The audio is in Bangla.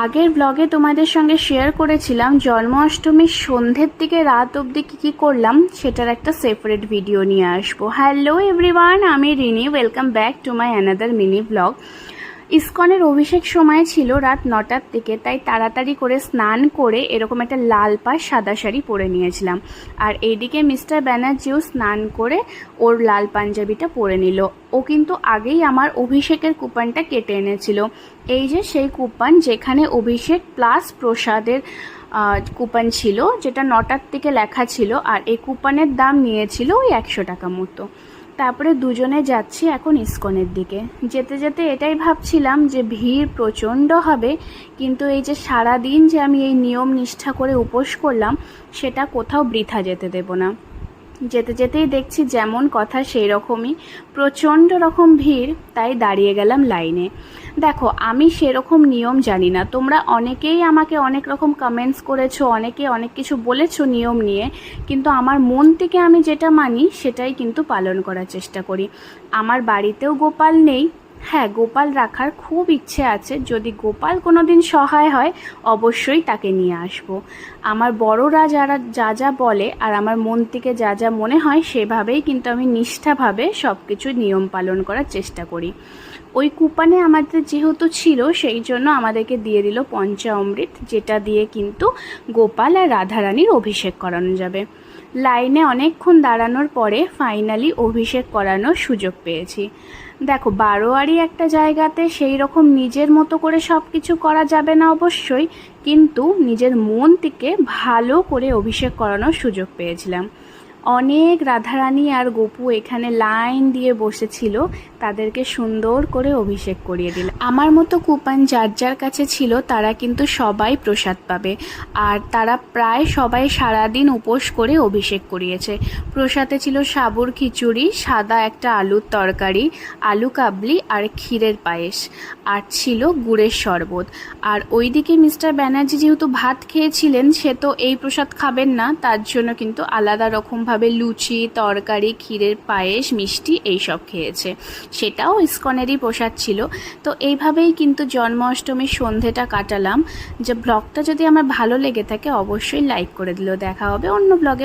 আগের ব্লগে তোমাদের সঙ্গে শেয়ার করেছিলাম জন্মাষ্টমীর সন্ধ্যের দিকে রাত অবধি কী করলাম সেটার একটা সেপারেট ভিডিও নিয়ে আসবো। হ্যালো এভরিওয়ান, আমি Rini, welcome back to my another mini blog. ইসকনের অভিষেক সময় ছিল রাত 9টার দিকে, তাই তাড়াতাড়ি করে স্নান করে এরকম একটা লাল পাড় সাদা শাড়ি পরে নিয়েছিলাম। আর এইদিকে মিস্টার ব্যানার্জিও স্নান করে ওর লাল পাঞ্জাবিটা পরে নিল। ও কিন্তু আগেই আমার অভিষেকের কুপনটা কেটে এনেছিল। এই যে সেই কুপন, যেখানে অভিষেক প্লাস প্রসাদের কুপন ছিল, যেটা 9টার থেকে লেখা ছিল। আর এই কুপনের দাম নিয়েছিল ওই 100 টাকা মতো। তারপরে দুজনে যাচ্ছি এখন ইসকনের দিকে। যেতে যেতে এটাই ভাবছিলাম যে ভিড় প্রচণ্ড হবে, কিন্তু এই যে সারাদিন যে আমি এই নিয়ম নিষ্ঠা করে উপোস করলাম, সেটা কোথাও বৃথা যেতে দেব না। যেতে যেতেই দেখছি যেমন কথা সেই রকমই, প্রচণ্ড রকম ভিড়, তাই দাঁড়িয়ে গেলাম লাইনে। দেখো, আমি সেরকম নিয়ম জানি না, তোমরা অনেকেই আমাকে অনেক রকম কমেন্টস করেছো, অনেকে অনেক কিছু বলেছো নিয়ম নিয়ে, কিন্তু আমার মন থেকে আমি যেটা মানি সেটাই কিন্তু পালন করার চেষ্টা করি। আমার বাড়িতেও গোপাল নেই। হ্যাঁ, গোপাল রাখার খুব ইচ্ছে আছে, যদি গোপাল কোনো দিন সহায় হয় অবশ্যই তাকে নিয়ে আসব। আমার বড়রা যারা যা যা বলে আর আমার মন থেকে যা যা মনে হয় সেভাবেই কিন্তু আমি নিষ্ঠাভাবে সব কিছু নিয়ম পালন করার চেষ্টা করি। ওই কুপনে আমাদের যেহেতু ছিল, সেই জন্য আমাদেরকে দিয়ে দিল পঞ্চামৃত, যেটা দিয়ে কিন্তু গোপাল আর রাধারানীর অভিষেক করানো যাবে। লাইনে অনেকক্ষণ দাঁড়ানোর পরে ফাইনালি অভিষেক করানোর সুযোগ পেয়েছি। দেখো, বারোয়ারি একটা জায়গাতে সেই রকম নিজের মতো করে সব কিছু করা যাবে না অবশ্যই, কিন্তু নিজের মন থেকে ভালো করে অভিষেক করানোর সুযোগ পেয়েছিলাম। অনেক রাধারানী আর গোপু এখানে লাইন দিয়ে বসেছিল, তাদেরকে সুন্দর করে অভিষেক করিয়ে দিল। আমার মতো কুপন যার যার কাছে ছিল তারা কিন্তু সবাই প্রসাদ পাবে। আর তারা প্রায় সবাই সারাদিন উপোস করে অভিষেক করিয়েছে। প্রসাদে ছিল সাবুর খিচুড়ি, সাদা একটা আলুর তরকারি, আলু কাবলি আর ক্ষীরের পায়েস, আর ছিল গুড়ের শরবত। আর ওইদিকে মিস্টার ব্যানার্জি যেহেতু ভাত খেয়েছিলেন, সে তো এই প্রসাদ খাবেন না, তার জন্য কিন্তু আলাদা রকমভাবে লুচি, তরকারি, ক্ষীরের পায়েস, মিষ্টি এইসব খেয়েছে। সেটাও ইসকনেরই প্রসাদ ছিল। তো এইভাবেই কিন্তু জন্মাষ্টমীর সন্ধেটা কাটালাম। যে ব্লগটা যদি আমার ভালো লেগে থাকে অবশ্যই লাইক করে দিলেও। দেখা হবে অন্য ব্লগে।